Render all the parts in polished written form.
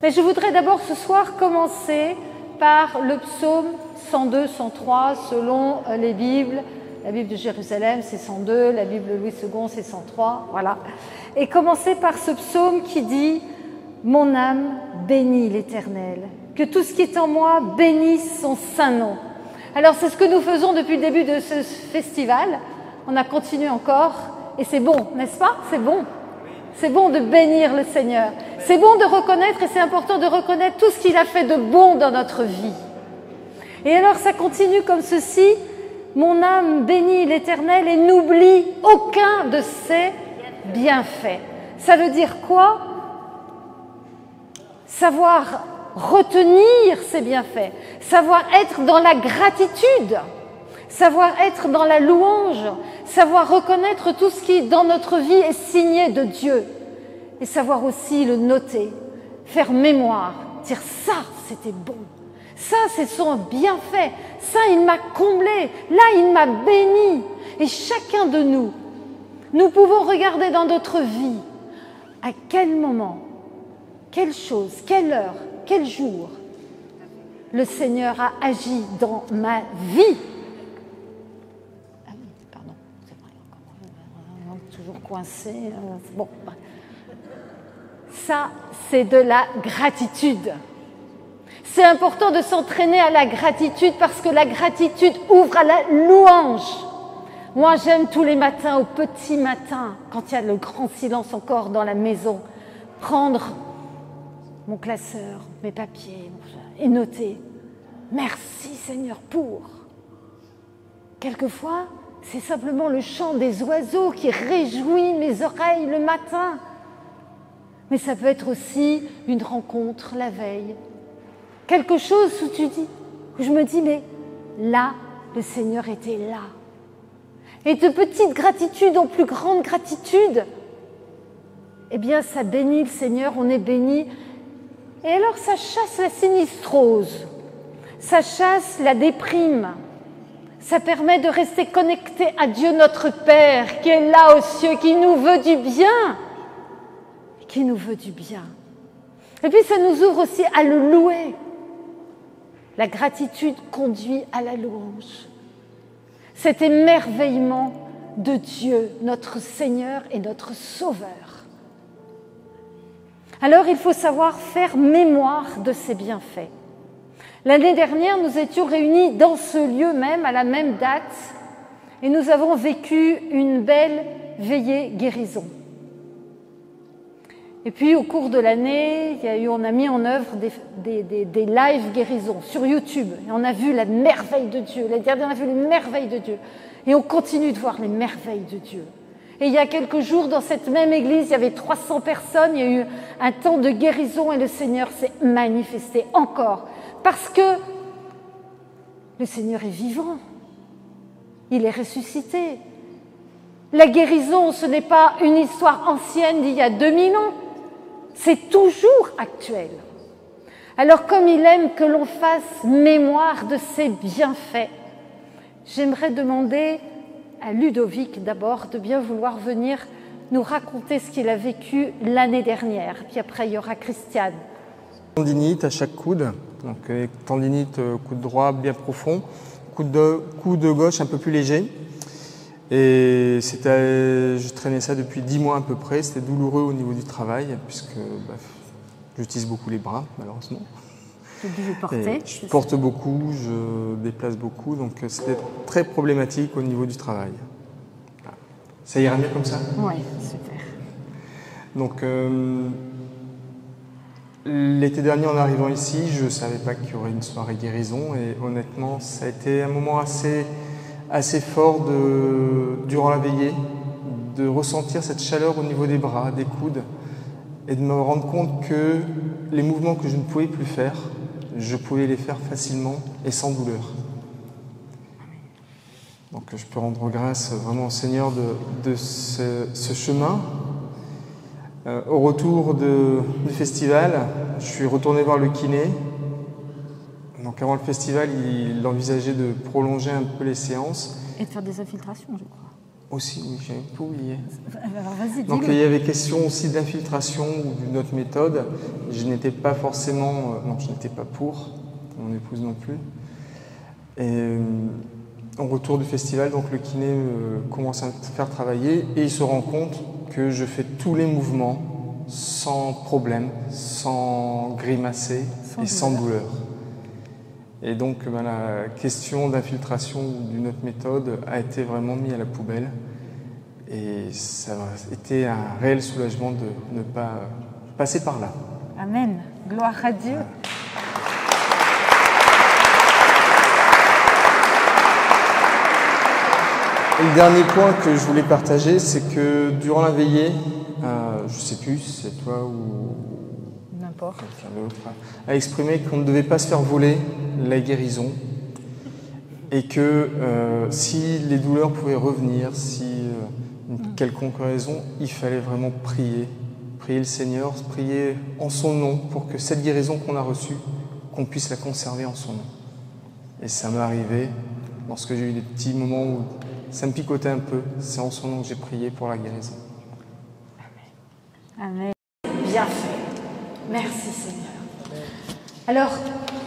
Mais je voudrais d'abord ce soir commencer par le psaume 102, 103, selon les Bibles. La Bible de Jérusalem, c'est 102, la Bible de Louis II, c'est 103, voilà. Et commencer par ce psaume qui dit « Mon âme bénit l'Éternel, que tout ce qui est en moi bénisse son saint nom. » Alors c'est ce que nous faisons depuis le début de ce festival. On a continué encore, et c'est bon, n'est-ce pas? C'est bon. C'est bon de bénir le Seigneur. C'est bon de reconnaître, et c'est important de reconnaître tout ce qu'il a fait de bon dans notre vie. Et alors ça continue comme ceci. Mon âme bénit l'Éternel et n'oublie aucun de ses bienfaits. Ça veut dire quoi? Savoir retenir ses bienfaits, savoir être dans la gratitude, savoir être dans la louange, savoir reconnaître tout ce qui dans notre vie est signé de Dieu et savoir aussi le noter, faire mémoire, dire ça c'était bon. Ça, c'est son bienfait. Ça, il m'a comblé. Là, il m'a béni. Et chacun de nous, nous pouvons regarder dans notre vie à quel moment, quelle chose, quelle heure, quel jour le Seigneur a agi dans ma vie. Ah oui, pardon, c'est vrai, toujours coincé. Bon, ça, c'est de la gratitude. C'est important de s'entraîner à la gratitude parce que la gratitude ouvre à la louange. Moi, j'aime tous les matins, au petit matin, quand il y a le grand silence encore dans la maison, prendre mon classeur, mes papiers et noter « Merci Seigneur pour ». Quelquefois, c'est simplement le chant des oiseaux qui réjouit mes oreilles le matin. Mais ça peut être aussi une rencontre la veille. Quelque chose où je me dis, mais là, le Seigneur était là. Et de petite gratitude en plus grande gratitude, eh bien, ça bénit le Seigneur, on est béni. Et alors, ça chasse la sinistrose, ça chasse la déprime, ça permet de rester connecté à Dieu notre Père, qui est là aux cieux, qui nous veut du bien, qui nous veut du bien. Et puis, ça nous ouvre aussi à le louer. La gratitude conduit à la louange. Cet émerveillement de Dieu, notre Seigneur et notre Sauveur. Alors, il faut savoir faire mémoire de ses bienfaits. L'année dernière, nous étions réunis dans ce lieu même, à la même date, et nous avons vécu une belle veillée guérison. Et puis, au cours de l'année, on a mis en œuvre des lives guérisons sur YouTube. Et on a vu la merveille de Dieu. L'année dernière, on a vu les merveilles de Dieu. Et on continue de voir les merveilles de Dieu. Et il y a quelques jours, dans cette même église, il y avait 300 personnes. Il y a eu un temps de guérison et le Seigneur s'est manifesté encore. Parce que le Seigneur est vivant. Il est ressuscité. La guérison, ce n'est pas une histoire ancienne d'il y a 2000 ans. C'est toujours actuel. Alors, comme il aime que l'on fasse mémoire de ses bienfaits, j'aimerais demander à Ludovic d'abord de bien vouloir venir nous raconter ce qu'il a vécu l'année dernière. Puis après, il y aura Christiane. Tendinite à chaque coude, donc tendinite coude droit bien profond, coude de gauche un peu plus léger. Et je traînais ça depuis 10 mois à peu près. C'était douloureux au niveau du travail puisque j'utilise beaucoup les bras malheureusement. Je porte beaucoup, je déplace beaucoup, donc c'était très problématique au niveau du travail. Ça ira mieux comme ça? Oui, super. Donc l'été dernier en arrivant ici, je ne savais pas qu'il y aurait une soirée guérison et honnêtement ça a été un moment assez fort durant la veillée, de ressentir cette chaleur au niveau des bras, des coudes, et de me rendre compte que les mouvements que je ne pouvais plus faire, je pouvais les faire facilement et sans douleur. Donc je peux rendre grâce vraiment au Seigneur de ce chemin. Au retour du festival, je suis retourné voir le kiné. Donc avant le festival, il envisageait de prolonger un peu les séances. Et de faire des infiltrations, je crois. Aussi, oui, j'avais pas oublié. Alors vas-y, Donc dis-le. il y avait question aussi d'infiltration ou d'une autre méthode. Je n'étais pas forcément, non, je n'étais pas pour, mon épouse non plus. Et au retour du festival, donc le kiné commence à me faire travailler et il se rend compte que je fais tous les mouvements sans problème, sans grimacer et sans douleur. Et donc la question d'infiltration ou d'une autre méthode a été vraiment mise à la poubelle. Et ça a été un réel soulagement de ne pas passer par là. Amen. Gloire à Dieu. Et le dernier point que je voulais partager, c'est que durant la veillée, je ne sais plus si c'est toi ou N'importe. quelqu'un d'autre, a exprimé qu'on ne devait pas se faire voler la guérison et que si les douleurs pouvaient revenir, si une quelconque raison, il fallait vraiment prier le Seigneur, prier en son nom pour que cette guérison qu'on a reçue, qu'on puisse la conserver en son nom. Et ça m'est arrivé lorsque j'ai eu des petits moments où ça me picotait un peu, c'est en son nom que j'ai prié pour la guérison. Amen. Bien fait. Merci Seigneur. Alors,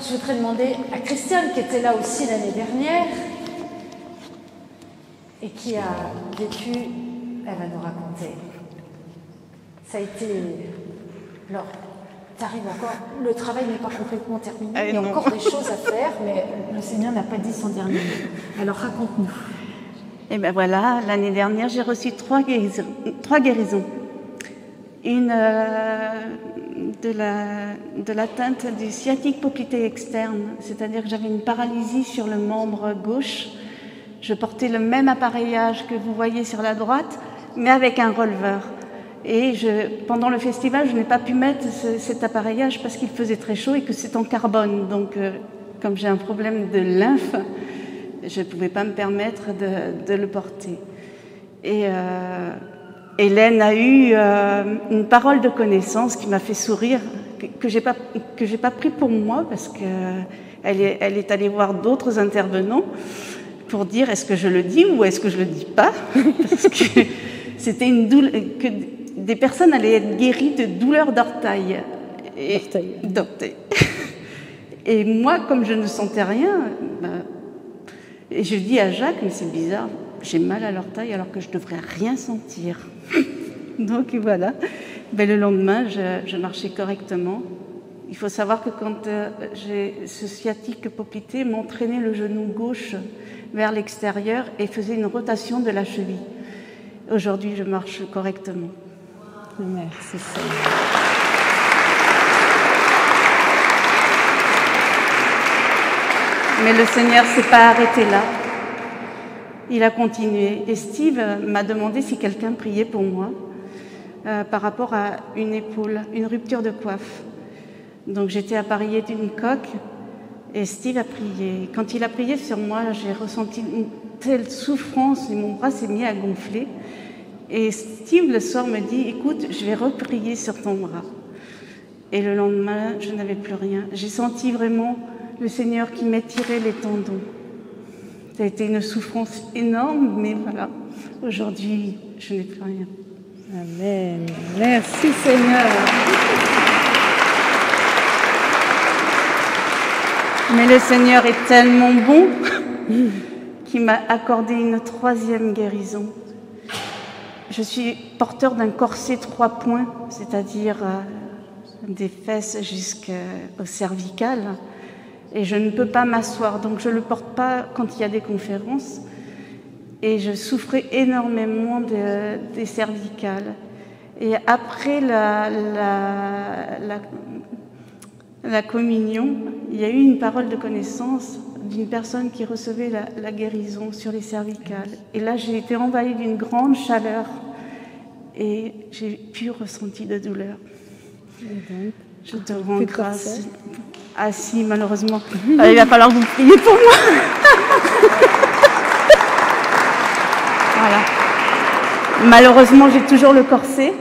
je voudrais demander à Christiane, qui était là aussi l'année dernière, et qui a vécu, elle va nous raconter. Ça a été... Alors, t'arrives encore, le travail n'est pas complètement terminé, il y a encore des choses à faire, mais le Seigneur n'a pas dit son dernier mot. Alors, raconte-nous. Et bien voilà, l'année dernière, j'ai reçu 3 guérisons. Une de l'atteinte du sciatique poplité externe, c'est-à-dire que j'avais une paralysie sur le membre gauche. Je portais le même appareillage que vous voyez sur la droite, mais avec un releveur. Et pendant le festival, je n'ai pas pu mettre cet appareillage parce qu'il faisait très chaud et que c'est en carbone. Donc, comme j'ai un problème de lymphe, je ne pouvais pas me permettre de le porter. Et Hélène a eu une parole de connaissance qui m'a fait sourire, que j'ai pas pris pour moi parce qu'elle est allée voir d'autres intervenants pour dire est-ce que je le dis ou est-ce que je le dis pas, parce que c'était une douleur, que des personnes allaient être guéries de douleurs d'orteil. D'orteil. Et moi, comme je ne sentais rien, et je dis à Jacques, mais c'est bizarre, j'ai mal à l'orteil alors que je ne devrais rien sentir. Donc voilà, le lendemain, je marchais correctement. Il faut savoir que quand j'ai ce sciatique poplité, m'entraînait le genou gauche vers l'extérieur et faisait une rotation de la cheville. Aujourd'hui, je marche correctement. Merci Seigneur. Mais le Seigneur ne s'est pas arrêté là. Il a continué. Et Steve m'a demandé si quelqu'un priait pour moi par rapport à une épaule, une rupture de coiffe. Donc j'étais appareillée d'une coque et Steve a prié. Quand il a prié sur moi, j'ai ressenti une telle souffrance et mon bras s'est mis à gonfler. Et Steve, le soir, me dit « Écoute, je vais reprier sur ton bras. » Et le lendemain, je n'avais plus rien. J'ai senti vraiment le Seigneur qui m'étirait les tendons. Ça a été une souffrance énorme, mais voilà, aujourd'hui, je n'ai plus rien. Amen. Merci Seigneur. Mais le Seigneur est tellement bon qu'il m'a accordé une 3e guérison. Je suis porteur d'un corset 3 points, c'est-à-dire des fesses jusqu'au cervical. Et je ne peux pas m'asseoir, donc je ne le porte pas quand il y a des conférences. Et je souffrais énormément des cervicales. Et après la communion, il y a eu une parole de connaissance d'une personne qui recevait la guérison sur les cervicales. Et là, j'ai été envahie d'une grande chaleur et j'ai plus ressenti de douleur. Je te rends grâce. Ah si, malheureusement. Il va falloir que vous priez pour moi. Voilà. Malheureusement, j'ai toujours le corset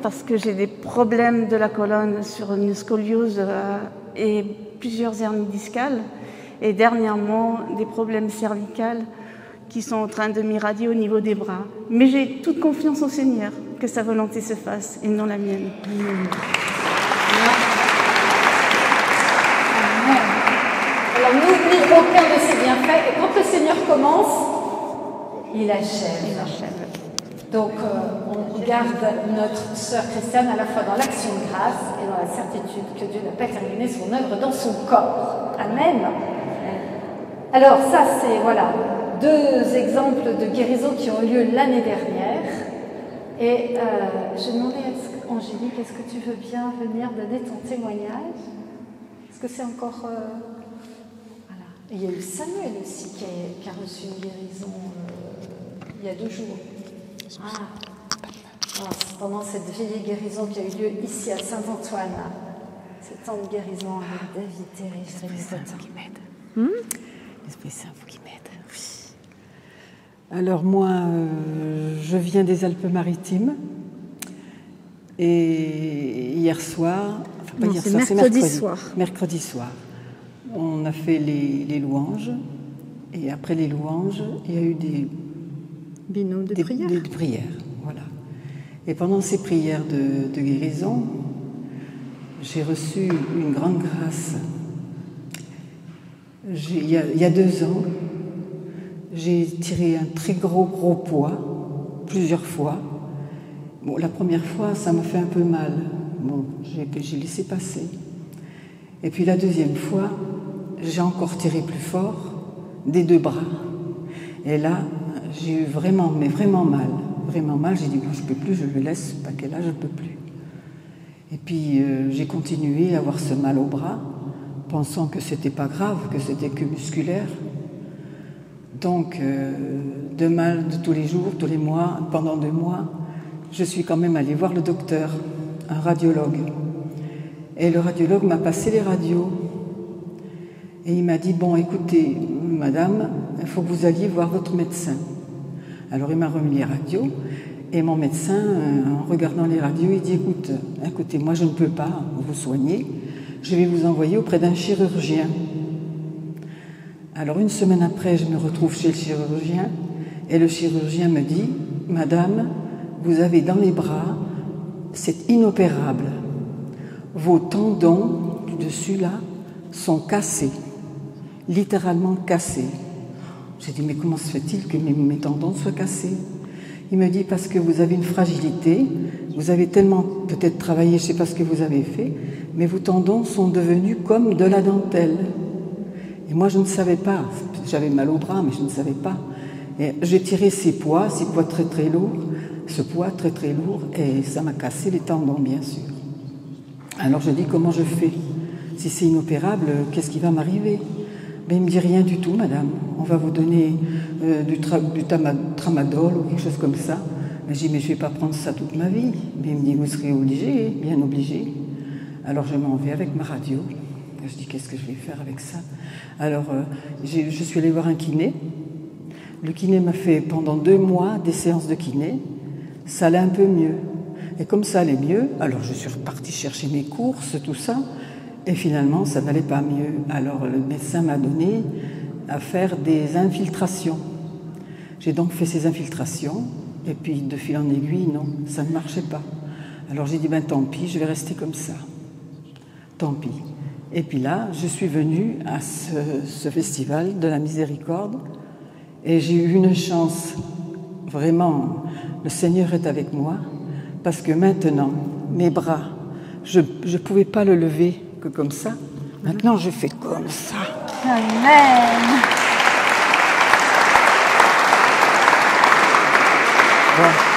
parce que j'ai des problèmes de la colonne sur une scoliose et plusieurs hernies discales. Et dernièrement, des problèmes cervicales qui sont en train de m'irradier au niveau des bras. Mais j'ai toute confiance au Seigneur, que sa volonté se fasse et non la mienne. Alors n'oublie aucun de ses bienfaits, et quand le Seigneur commence, il achève. Donc on regarde notre sœur Christiane à la fois dans l'action de grâce et dans la certitude que Dieu n'a pas terminé son œuvre dans son corps. Amen. Alors ça c'est voilà 2 exemples de guérison qui ont eu lieu l'année dernière. Et je demandais à Angélique, est-ce que tu veux bien venir donner ton témoignage? Est-ce que c'est encore... Voilà. Et il y a eu Samuel aussi qui a reçu une guérison il y a 2 jours. Pendant cette vieille guérison qui a eu lieu ici à Saint-Antoine. Ce temps de guérison avec David Terry. L'Esprit Saint, vous qui m'aide. L'Esprit Saint, vous qui m'aide. Oui. Alors moi, je viens des Alpes-Maritimes. Et hier soir, enfin pas hier soir, c'est mercredi soir, on a fait les louanges. Et après les louanges, il y a eu des prières. Voilà. Et pendant ces prières de guérison, j'ai reçu une grande grâce. Il y a 2 ans, j'ai tiré un très gros poids, plusieurs fois. Bon, la première fois, ça m'a fait un peu mal. Bon, j'ai laissé passer. Et puis la deuxième fois, j'ai encore tiré plus fort, des 2 bras. Et là, j'ai eu vraiment mal. Vraiment mal. J'ai dit, bon, je ne peux plus, je le laisse, pas qu'elle a, je ne peux plus. Et puis, j'ai continué à avoir ce mal au bras, pensant que c'était pas grave, que c'était que musculaire. Donc, de mal de tous les jours, tous les mois, pendant 2 mois, je suis quand même allée voir le docteur, un radiologue. Et le radiologue m'a passé les radios. Et il m'a dit, bon, écoutez, madame, il faut que vous alliez voir votre médecin. Alors il m'a remis les radios, et mon médecin, en regardant les radios, il dit, écoutez, moi je ne peux pas vous soigner, je vais vous envoyer auprès d'un chirurgien. Alors 1 semaine après, je me retrouve chez le chirurgien, et le chirurgien me dit, madame, vous avez dans les bras, c'est inopérable. Vos tendons du dessus là sont cassés, littéralement cassés. J'ai dit, mais comment se fait-il que mes tendons soient cassés? Il me dit, parce que vous avez une fragilité, vous avez tellement peut-être travaillé, je ne sais pas ce que vous avez fait, mais vos tendons sont devenus comme de la dentelle. Et moi, je ne savais pas. J'avais mal au bras, mais je ne savais pas. Et j'ai tiré ce poids très très lourd, et ça m'a cassé les tendons, bien sûr. Alors je dis, comment je fais? Si c'est inopérable, qu'est-ce qui va m'arriver? Mais il ne me dit, rien du tout, madame. On va vous donner du tramadol ou quelque chose comme ça. Mais je dis, mais je ne vais pas prendre ça toute ma vie. Mais il me dit, vous serez obligé, bien obligé. Alors je m'en vais avec ma radio. Je dis, qu'est-ce que je vais faire avec ça? Alors je suis allée voir un kiné. Le kiné m'a fait pendant 2 mois des séances de kiné. Ça allait un peu mieux. Et comme ça allait mieux, alors je suis repartie chercher mes courses, tout ça. Et finalement, ça n'allait pas mieux. Alors le médecin m'a donné à faire des infiltrations. J'ai donc fait ces infiltrations, et puis de fil en aiguille, non, ça ne marchait pas. Alors j'ai dit, tant pis, je vais rester comme ça. Tant pis. Et puis là, je suis venue à ce festival de la miséricorde, et j'ai eu une chance, vraiment, le Seigneur est avec moi, parce que maintenant, mes bras, je ne pouvais pas le lever que comme ça. Maintenant, je fais comme ça. Amen. Bon.